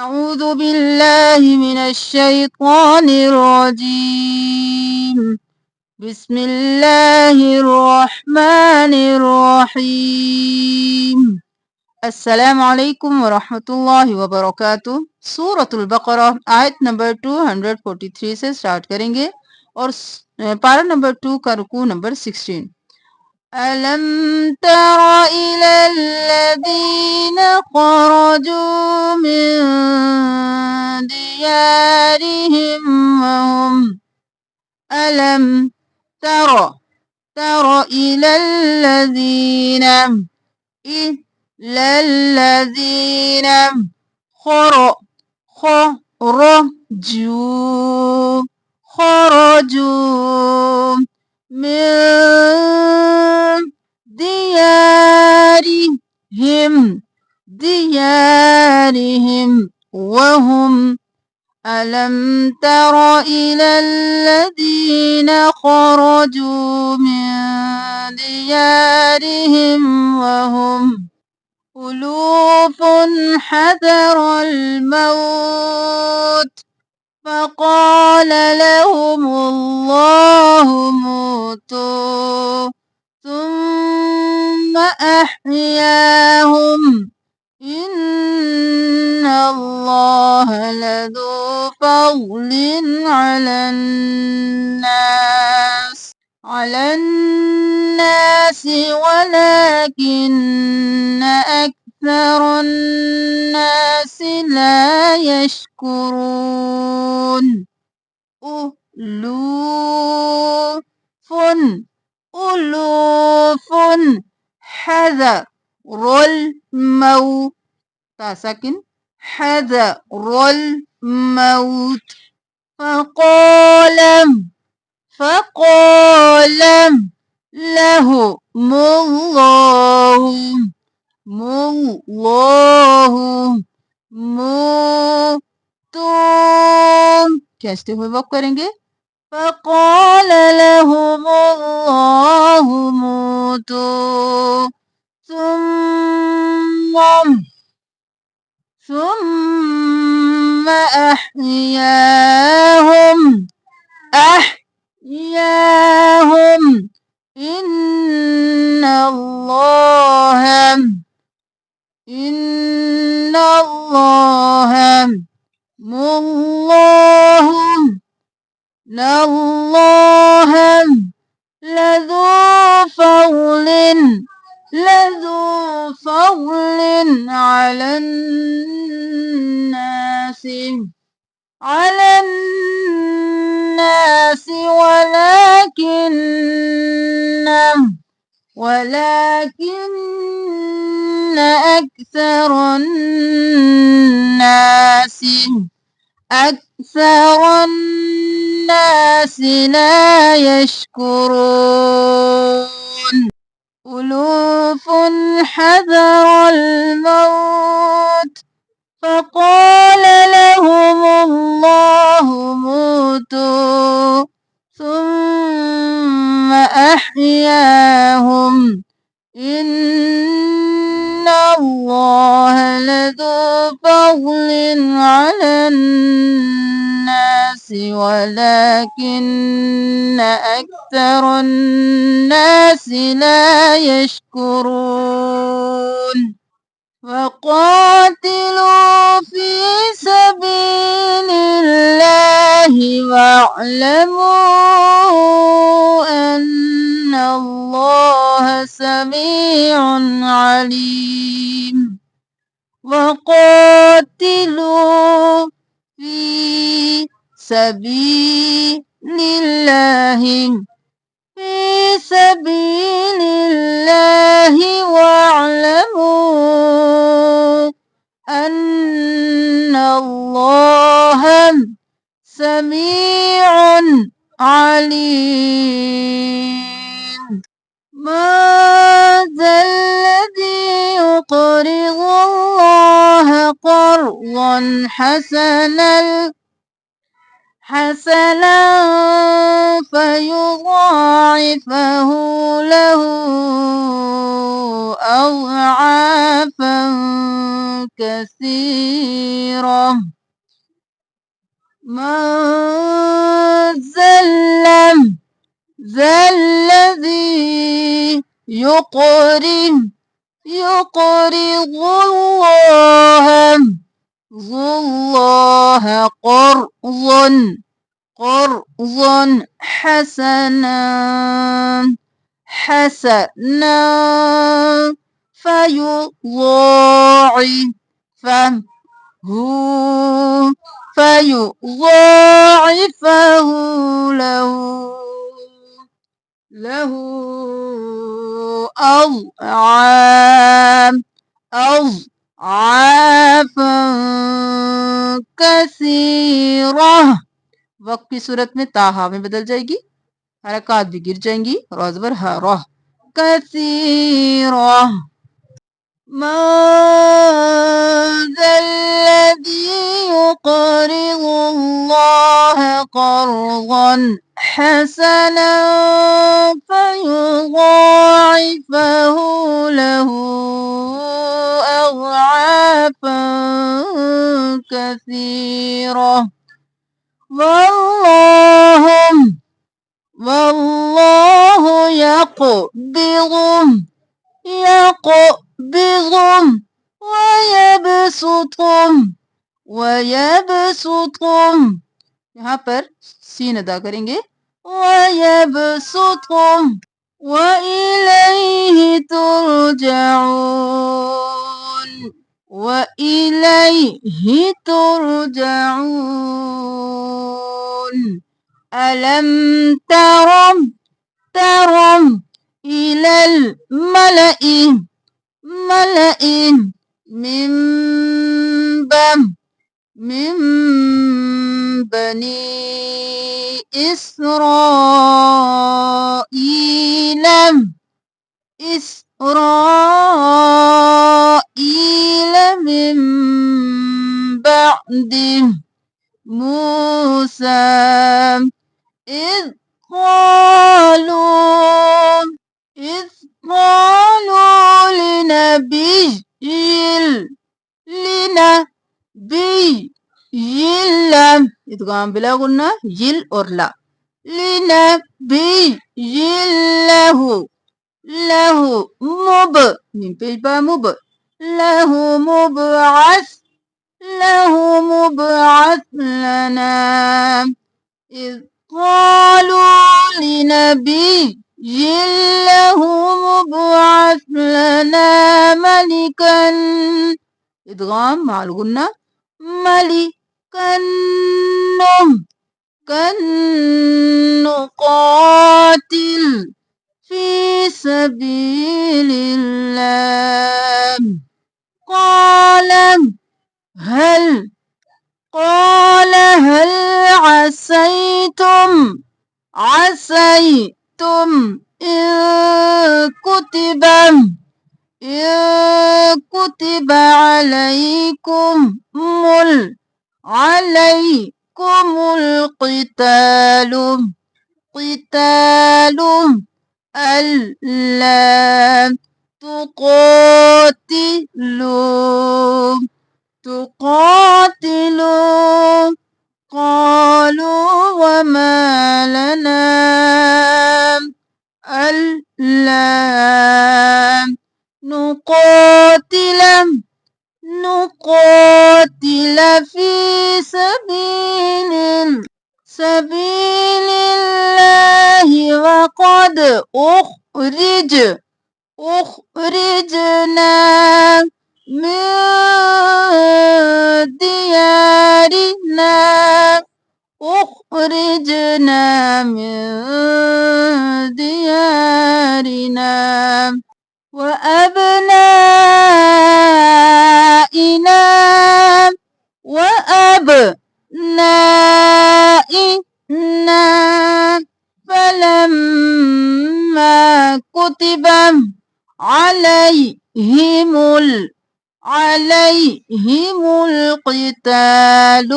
أعوذ بالله من الشيطان الرجيم. بسم الله الرحمن الرحيم. السلام عليكم ورحمة الله وبرकातुह। सूरतुल बकरा आयत नंबर 243 से स्टार्ट करेंगे और पारा नंबर 2 का रुकू नंबर 16। ألم تر إلى الذين خرجوا من ديارهم وهم ألم تر إلى الذين خرجوا من ديارهم وهم ألم تر إلى الذين خرجوا من ديارهم وهم ألوف حذر الموت فقال لهم الله موتوا ثم أحياهم إن الله لذو فضل على الناس ولكن أكثر الناس لا يشكرون. ألوف حذر الموت ساكن حذر الموت فقال لهم الله موتون। कहते हुए वक्त करेंगे। فقال لهم الله موتوا ثم أحياهم إن الله لذو فضل على الناس ولكن أكثر الناس لا يشكرون. ألوف حذر الموت فقال لهم الله موتوا ثم أحياهم إن الله لذو فضل على الناس ولكن أكثر الناس لا يشكرون. وقاتلوا في سبيل الله واعلموا أن الله سميع عليم. وقاتلوا في سبيل الله واعلموا أن الله سميع عليم. ماذا الذي يقرض الله قرضا حسنا فيضاعفه له أضعافا كثيرة. من ذا الذي يقرض الله قرضا حسنا فيضاعفه له أضعافا كثيرة. वक्त की सूरत में ताहा में बदल जाएगी, हरकत भी गिर जाएंगी, रोजबर रोह कसीरा। من ذا الذي يقرض الله قرضا حسنا فيضاعفه له أضعافا كثيرة. والله يقبض ويبسط यहाँ पर सीन अदा करेंगे, वयबसुत وإليه ترجعون. ألم ترم إلى الملأ من بني إسرائيل من بعد موسى إذ قالوا لنبي इदगाम बिला गुन्ना यिल और ला लिनबी लहु मुब min पेलबा मुब लहु मुबअस लना إذ قالوا لنبي له مبعث لنا ملكا إدغام مع الغنة ملكا نقاتل في سبيل الله. قال هل عسيتم إن كتب عليكم القتال ألا تقاتلوا قالوا وما لنا ألا نقاتل في سبيل الله وقد أخرجنا من ديارنا وأبنائنا فلما كتب عليهم القتال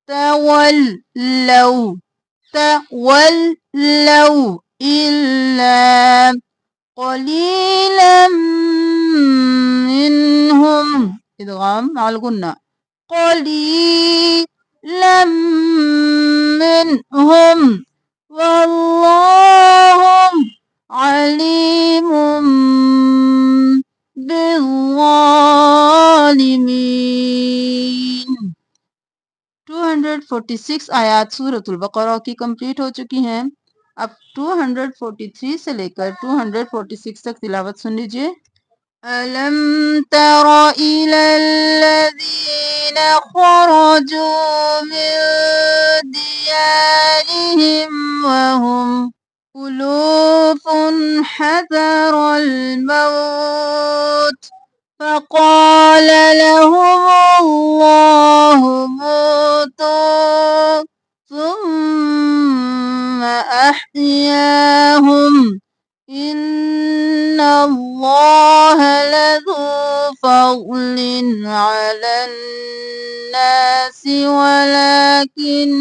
تولوا إلا قليلا منهم إدغام مع الغنة قليلا منهم والله عليم بالظالمين 246 आयात सूरतुल बकरा की कंप्लीट हो चुकी हैं। अब 243 से लेकर 246 तक तिलावत सुन लीजिए। अलम तरा इलल्लज़ीन खरजू मिन दियारिहिम वहुम उलूफुन हज़रल मौत فقال لهم الله موتوا ثم أحياهم إن الله لذو فضل على الناس ولكن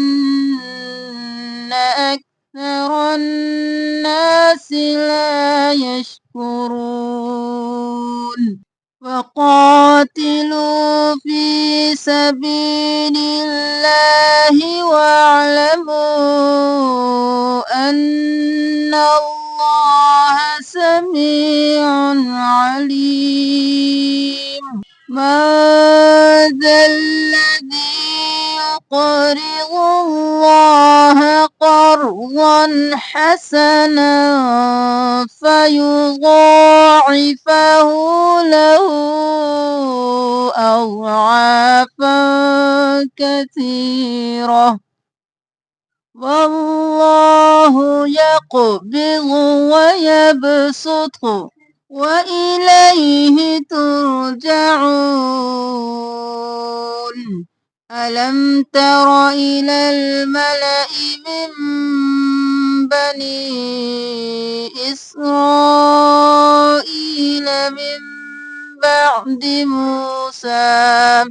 أكثر الناس لا يشكرون وقاتلوا في سبيل الله واعلموا أن الله سميع عليم من ذا الذي يقرض الله قرضا حسنا فيضاعفه له أضعافا كثيرة والله يقبض ويبسط وإليه ترجعون ألم تر إلى الملأ من بني إسرائيل من بعد موسى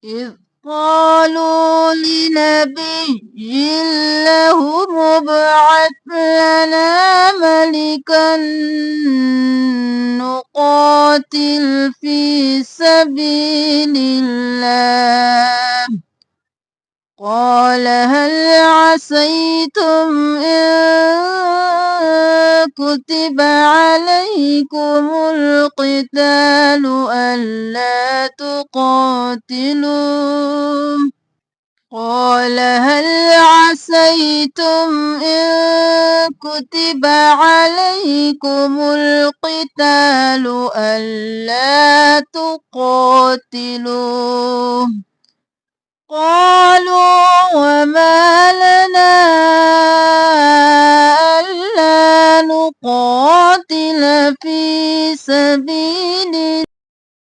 إذ قالوا لنبي له ابعث لنا ملكا نقاتل في سبيل الله قال هل عسيتم إن كتب عليكم القتال ألا تقاتلوا قال هل عسيتم إن كتب عليكم القتال ألا تقاتلوا قالوا وما لنا ألا نقاتل في سبيل